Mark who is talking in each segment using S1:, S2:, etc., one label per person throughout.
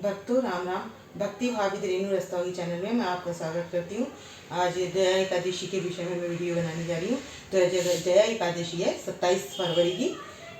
S1: भक्तों राम राम। भक्ति भावित रेणु रस्तोगी चैनल में मैं आपका स्वागत करती हूँ। आज दया एकादशी के विषय में मैं वीडियो बनाने जा रही हूँ। तो दया एकादशी है 27 फरवरी की।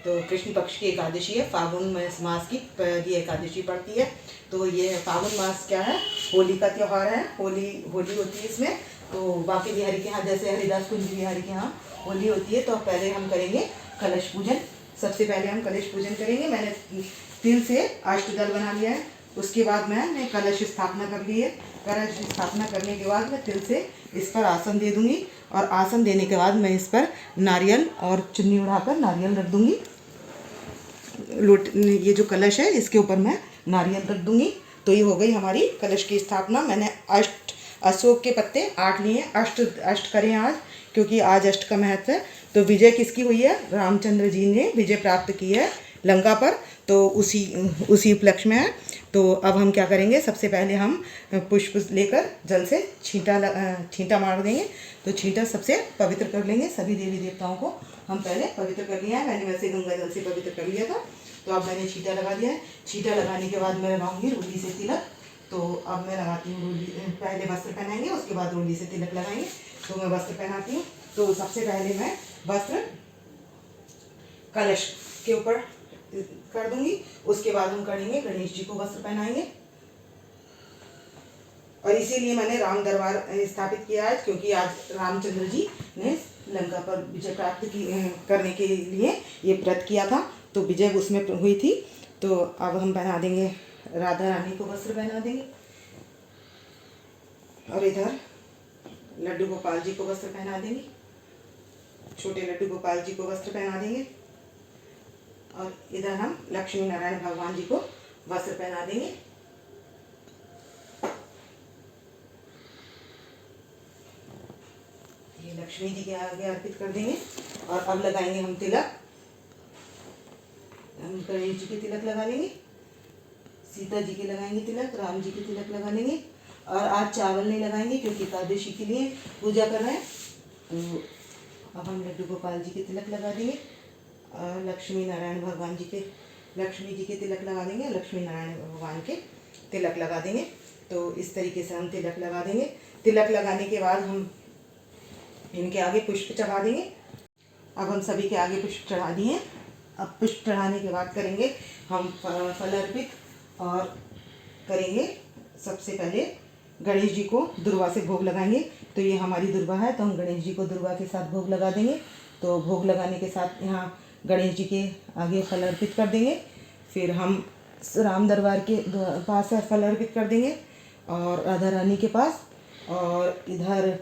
S1: तो कृष्ण पक्ष की एकादशी है, फागुन मास की पहली एकादशी पड़ती है। तो ये फागुन मास क्या है, होली का त्यौहार है। होली होती है इसमें। तो बाकी बिहारी के यहाँ जैसे हरिदास कुंज बिहारी के यहाँ होली होती है। तो पहले हम करेंगे कलश पूजन। सबसे पहले हम कलश पूजन करेंगे। मैंने तिल से अष्टदल बना लिया है। उसके बाद मैंने कलश स्थापना कर ली है। कलश स्थापना करने के बाद मैं तिल से इस पर आसन दे दूंगी, और आसन देने के बाद मैं इस पर नारियल और चुन्नी उड़ाकर नारियल रख दूंगी। ये जो कलश है इसके ऊपर मैं नारियल रख दूंगी। तो ये हो गई हमारी कलश की स्थापना। मैंने अशोक के पत्ते 8 लिए। अष्ट करें आज, क्योंकि आज अष्ट का महत्व है। तो विजय किसकी हुई है? रामचंद्र जी ने विजय प्राप्त की है लंका पर। तो उसी उपलक्ष्य में है। तो अब हम क्या करेंगे, सबसे पहले हम पुष्प लेकर जल से छींटा मार देंगे। तो छींटा सबसे पवित्र कर लेंगे। सभी देवी देवताओं को हम पहले पवित्र कर लिया है। मैंने वैसे गंगा जल से पवित्र कर लिया था। तो अब मैंने छींटा लगा दिया है। छींटा लगाने के बाद मैं लगाऊंगी रोली से तिलक। तो अब मैं लगाती हूँ रोली। पहले वस्त्र पहनाएंगे, उसके बाद रोली से तिलक लगाएंगे। तो मैं वस्त्र पहनाती हूँ। तो सबसे पहले मैं वस्त्र कलश के ऊपर कर दूंगी। उसके बाद हम करेंगे गणेश जी को वस्त्र पहनाएंगे। और इसीलिए मैंने राम दरबार स्थापित किया है, क्योंकि आज रामचंद्र जी ने लंका पर विजय प्राप्त करने के लिए ये व्रत किया था। तो विजय उसमें हुई थी। तो अब हम पहना देंगे, राधा रानी को वस्त्र पहना देंगे। और इधर लड्डू गोपाल जी को वस्त्र पहना देंगे। छोटे लड्डू गोपाल जी को वस्त्र पहना देंगे। और इधर हम लक्ष्मी नारायण भगवान जी को वस्त्र पहना देंगे। ये लक्ष्मी जी के आगे अर्पित कर देंगे। और अब लगाएंगे हम तिलक। हम गणेश जी के तिलक लगा लेंगे, सीता जी के लगाएंगे तिलक, राम जी के तिलक लगा लेंगे। और आज चावल नहीं लगाएंगे, क्योंकि एकादशी के लिए पूजा कर रहे हैं। तो अब हम लड्डू गोपाल जी के तिलक लगा देंगे। और लक्ष्मी नारायण भगवान जी के, लक्ष्मी जी के तिलक लगा देंगे, लक्ष्मी नारायण भगवान के तिलक लगा देंगे। तो इस तरीके से हम तिलक लगा देंगे। तिलक लगाने के बाद हम इनके आगे पुष्प चढ़ा देंगे। अब हम सभी के आगे पुष्प चढ़ा दिए। अब पुष्प चढ़ाने के बाद करेंगे हम फल अर्पित। और करेंगे सबसे पहले गणेश जी को दुर्वा से भोग लगाएंगे। तो ये हमारी दुर्वा है, तो हम गणेश जी को दुर्वा के साथ भोग लगा देंगे। तो भोग लगाने के साथ यहाँ गणेश जी के आगे फल अर्पित कर देंगे। फिर हम राम दरबार के पास फल अर्पित कर देंगे, और राधा रानी के पास, और इधर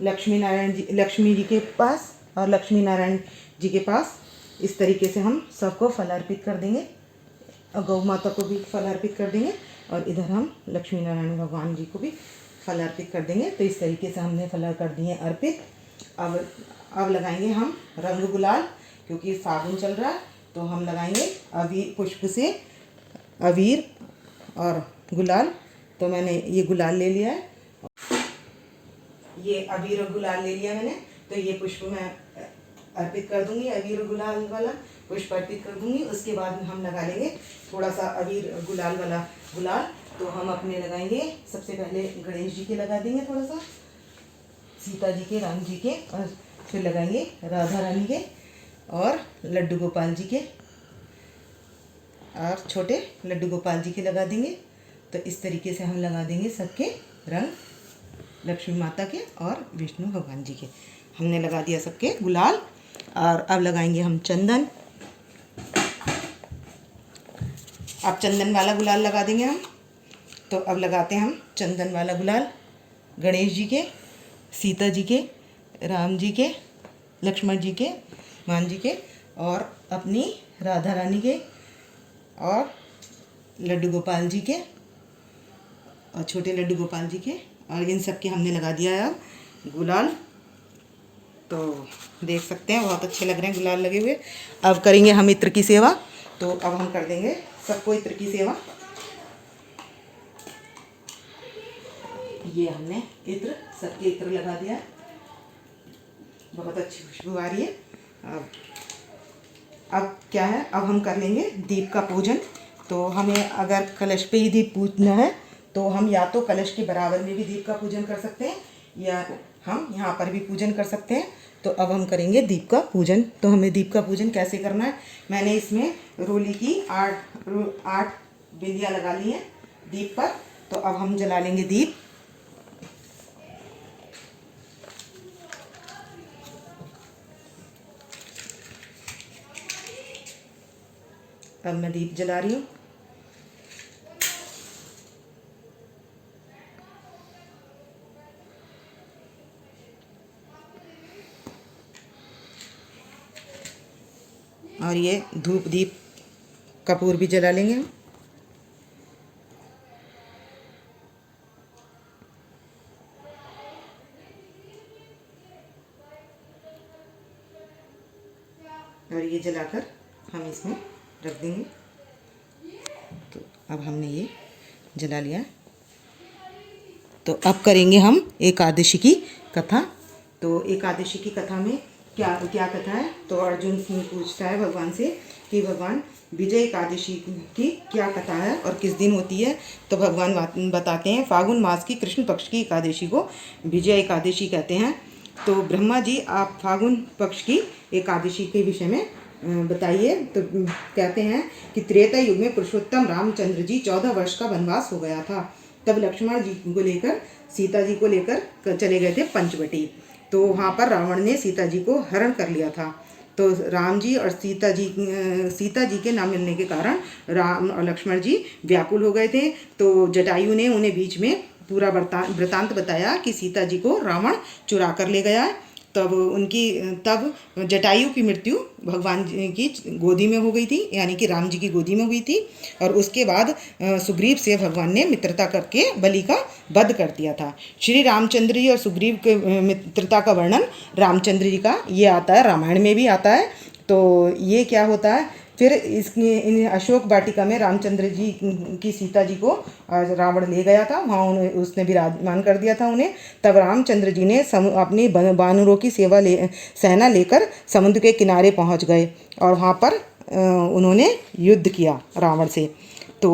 S1: लक्ष्मी जी के पास, और लक्ष्मी नारायण जी के पास। इस तरीके से हम सबको फल अर्पित कर देंगे। और गौ माता को भी फल अर्पित कर देंगे। और इधर हम लक्ष्मी नारायण भगवान जी को भी फल अर्पित कर देंगे। तो इस तरीके से हमने फल कर दिए अर्पित। अब लगाएंगे हम रंग गुलाल, क्योंकि फागुन चल रहा है। तो हम लगाएंगे अबीर, पुष्प से अबीर और गुलाल। तो मैंने ये गुलाल ले लिया है, ये अबीर और गुलाल ले लिया मैंने। तो ये पुष्प मैं अर्पित कर दूंगी, अबीर और गुलाल वाला पुष्प अर्पित कर दूंगी। उसके बाद हम लगा लेंगे थोड़ा सा अबीर गुलाल वाला गुलाल। तो हम अपने लगाएंगे, सबसे पहले गणेश जी के लगा देंगे थोड़ा सा, सीता जी के, राम जी के, और फिर लगाएंगे राधा रानी के, और लड्डू गोपाल जी के, और छोटे लड्डू गोपाल जी के लगा देंगे। तो इस तरीके से हम लगा देंगे सबके रंग, लक्ष्मी माता के और विष्णु भगवान जी के। हमने लगा दिया सबके गुलाल। और अब लगाएंगे हम चंदन। अब चंदन वाला गुलाल लगा देंगे हम। तो अब लगाते हैं हम चंदन वाला गुलाल गणेश जी के, सीता जी के, राम जी के, लक्ष्मण जी के, हनुमान जी के, और अपनी राधा रानी के, और लड्डू गोपाल जी के, और छोटे लड्डू गोपाल जी के। और इन सब के हमने लगा दिया है अब गुलाल। तो देख सकते हैं बहुत अच्छे लग रहे हैं गुलाल लगे हुए। अब करेंगे हम इत्र की सेवा। तो अब हम कर देंगे सबको इत्र की सेवा। ये हमने इत्र, सबके इत्र लगा दिया। बहुत अच्छी खुशबू आ रही है। अब क्या है, अब हम कर लेंगे दीप का पूजन। तो हमें अगर कलश पे ही दीप पूजना है तो हम या तो कलश के बराबर में भी दीप का पूजन कर सकते हैं या हम यहाँ पर भी पूजन कर सकते हैं। तो अब हम करेंगे दीप का पूजन। तो हमें दीप का पूजन कैसे करना है, मैंने इसमें रोली की 8 बिंदियाँ लगा ली हैं दीप पर। तो अब हम जला लेंगे दीप। अब मैं दीप जला रही हूँ। और ये धूप दीप कपूर भी जला लेंगे हम। और ये जलाकर हम इसमें रख देंगे। तो अब हमने ये जला लिया। तो अब करेंगे हम एकादशी की कथा। तो एकादशी की कथा में क्या क्या कथा है। तो अर्जुन पूछता है भगवान से कि भगवान विजय एकादशी की क्या कथा है और किस दिन होती है। तो भगवान बताते हैं फागुन मास की कृष्ण पक्ष की एकादशी को विजय एकादशी कहते हैं। तो ब्रह्मा जी आप फागुन पक्ष की एकादशी के विषय में बताइए। तो कहते हैं कि त्रेता युग में पुरुषोत्तम रामचंद्र जी 14 वर्ष का वनवास हो गया था। तब लक्ष्मण जी को लेकर सीता जी को लेकर चले गए थे पंचवटी। तो वहाँ पर रावण ने सीता जी को हरण कर लिया था। तो राम जी और सीता जी के ना मिलने के कारण राम और लक्ष्मण जी व्याकुल हो गए थे। तो जटायु ने उन्हें बीच में पूरा वृतांत बताया कि सीता जी को रावण चुरा कर ले गया है। तब जटायु की मृत्यु भगवान जी की गोदी में हो गई थी, यानी कि राम जी की गोदी में हुई थी। और उसके बाद सुग्रीव से भगवान ने मित्रता करके बलि का वध कर दिया था। श्री रामचंद्र जी और सुग्रीव के मित्रता का वर्णन रामचंद्र जी का ये आता है, रामायण में भी आता है। तो ये क्या होता है, फिर इन अशोक वाटिका में रामचंद्र जी की सीता जी को रावण ले गया था, वहाँ उसने विराजमान कर दिया था उन्हें। तब रामचंद्र जी ने अपनी बानरों की सेना लेकर समुद्र के किनारे पहुँच गए और वहाँ पर उन्होंने युद्ध किया रावण से। तो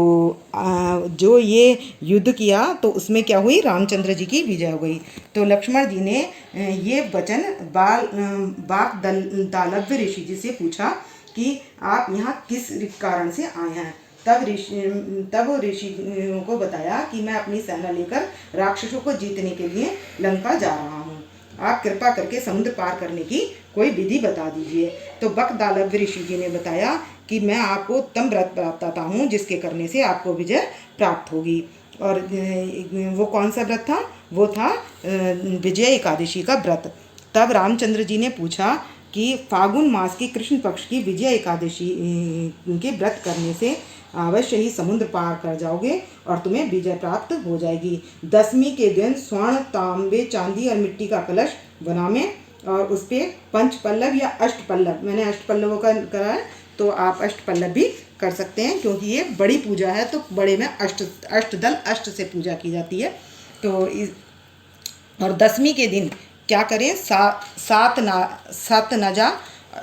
S1: जो ये युद्ध किया तो उसमें क्या हुई, रामचंद्र जी की विजय हो गई। तो लक्ष्मण जी ने ये वचन दालव्य ऋषि जी से पूछा कि आप यहाँ किस कारण से आए हैं। तब ऋषि को बताया कि मैं अपनी सेना लेकर राक्षसों को जीतने के लिए लंका जा रहा हूँ। आप कृपा करके समुद्र पार करने की कोई विधि बता दीजिए। तो बकदालव्य ऋषि जी ने बताया कि मैं आपको उत्तम व्रत बताता हूँ जिसके करने से आपको विजय प्राप्त होगी। और वो कौन सा व्रत था, वो था विजय एकादशी का व्रत। तब रामचंद्र जी ने पूछा कि फागुन मास की कृष्ण पक्ष की विजय एकादशी के व्रत करने से अवश्य ही समुद्र पार कर जाओगे और तुम्हें विजय प्राप्त हो जाएगी। दशमी के दिन स्वर्ण, तांबे, चांदी और मिट्टी का कलश बनावें और उस पर पंचपल्लव या अष्टपल्लव, मैंने अष्टपल्लवों का करा है, तो आप अष्टपल्लव भी कर सकते हैं क्योंकि ये बड़ी पूजा है। तो बड़े में अष्टदल अष्ट से पूजा की जाती है। तो और दशमी के दिन क्या करें,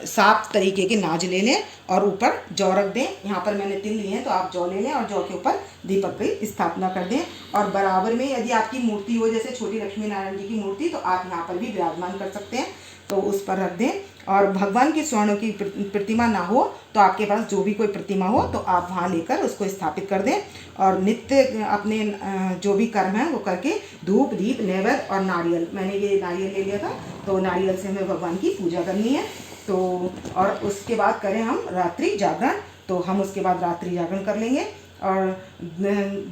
S1: सात तरीके के नाज ले लें और ऊपर जौ रख दें। यहाँ पर मैंने तिल लिए हैं तो आप जौ ले लें और जौ के ऊपर दीपक की स्थापना कर दें। और बराबर में यदि आपकी मूर्ति हो, जैसे छोटी लक्ष्मी नारायण जी की मूर्ति, तो आप यहाँ पर भी विराजमान कर सकते हैं, तो उस पर रख दें। और भगवान की स्वर्ण की प्रतिमा ना हो तो आपके पास जो भी कोई प्रतिमा हो तो आप वहाँ लेकर उसको स्थापित कर दें। और नित्य अपने जो भी कर्म है वो करके धूप, दीप, नैवेद्य और नारियल, मैंने ये नारियल ले लिया था, तो नारियल से हमें भगवान की पूजा करनी है। तो और उसके बाद करें हम रात्रि जागरण, तो हम उसके बाद रात्रि जागरण कर लेंगे। और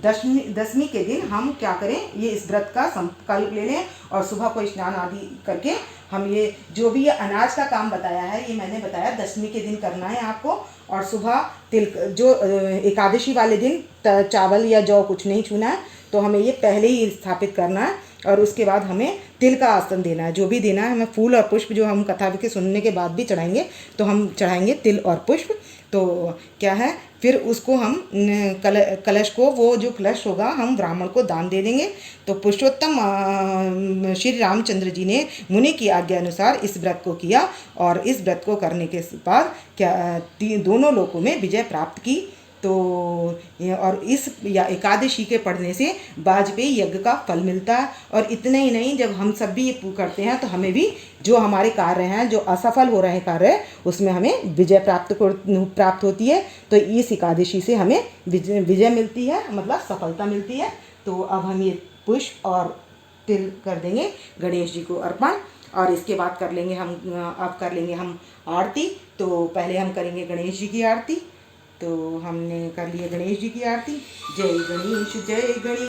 S1: दशमी के दिन हम क्या करें, ये इस व्रत का संकल्प ले लें और सुबह को स्नान आदि करके हम ये जो भी ये अनाज का काम बताया है, ये मैंने बताया दशमी के दिन करना है आपको। और सुबह तिल, जो एकादशी वाले दिन चावल या जौ कुछ नहीं छूना है, तो हमें ये पहले ही स्थापित करना है। और उसके बाद हमें तिल का आसन देना है, जो भी देना है हमें फूल और पुष्प, जो हम कथा के सुनने के बाद भी चढ़ाएंगे, तो हम चढ़ाएंगे तिल और पुष्प। तो क्या है, फिर उसको हम कलश को, वो जो कलश होगा हम ब्राह्मण को दान दे देंगे। तो पुरुषोत्तम श्री रामचंद्र जी ने मुनि की आज्ञा अनुसार इस व्रत को किया और इस व्रत को करने के बाद क्या दोनों लोकों में विजय प्राप्त की। और इस या एकादशी के पढ़ने से वाजपेयी यज्ञ का फल मिलता है। और इतने ही नहीं, जब हम सब भी ये करते हैं तो हमें भी जो हमारे कार्य हैं, जो असफल हो रहे हैं कार्य, उसमें हमें विजय प्राप्त होती है। तो इस एकादशी से हमें विजय मिलती है, मतलब सफलता मिलती है। तो अब हम ये पुष्प और तिल कर देंगे गणेश जी को अर्पण। और इसके बाद कर लेंगे हम आरती। तो पहले हम करेंगे गणेश जी की आरती। तो हमने कर लिया गणेश जी की आरती। जय गणेश जय गणेश।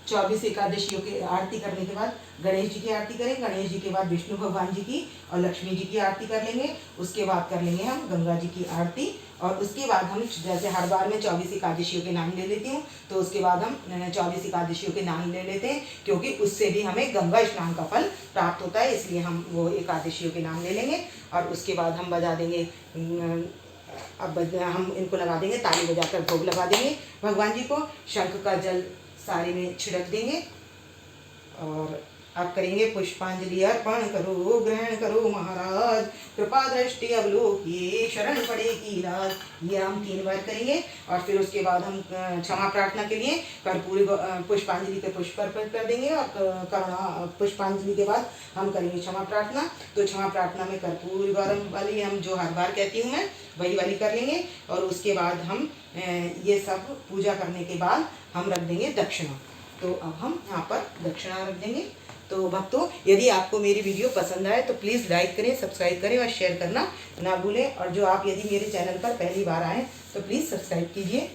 S1: 24 एकादशियों की आरती करने के बाद गणेश जी की आरती करें। गणेश जी के बाद विष्णु भगवान जी की और लक्ष्मी जी की आरती कर लेंगे। उसके बाद कर लेंगे हम गंगा जी की आरती। और उसके बाद हम, जैसे हर बार मैं 24 एकादशियों के नाम ले लेती हूँ, तो उसके बाद हम 24 एकादशियों के नाम ले लेते हैं, क्योंकि उससे भी हमें गंगा स्नान का फल प्राप्त होता है, इसलिए हम वो एकादशियों के नाम ले लेंगे। और उसके बाद हम बजा देंगे, अब हम इनको लगा देंगे, ताली बजाकर भोग लगा देंगे भगवान जी को। शंख का जल सारे में छिड़क देंगे। और अब करेंगे पुष्पांजलि अर्पण। करो ग्रहण करो महाराज, कृपा दृष्टि अवलोकिए, शरण पड़ेगी लाज। ये हम 3 बार करेंगे। और फिर उसके बाद हम क्षमा प्रार्थना के लिए कर्पूरी पुष्पांजलि के पुष्प अर्पित कर देंगे। और करुणा पुष्पांजलि के बाद हम करेंगे क्षमा प्रार्थना। तो क्षमा प्रार्थना में कर्पूरी गौरम वाली, हम जो हर बार कहती हूँ मैं, वही वाली कर लेंगे। और उसके बाद हम ये सब पूजा करने के बाद हम रख देंगे दक्षिणा। तो अब हम यहाँ पर दक्षिणा रख देंगे। तो भक्तों, यदि आपको मेरी वीडियो पसंद आए तो प्लीज़ लाइक करें, सब्सक्राइब करें और शेयर करना ना भूलें। और जो आप यदि मेरे चैनल पर पहली बार आएँ तो प्लीज़ सब्सक्राइब कीजिए।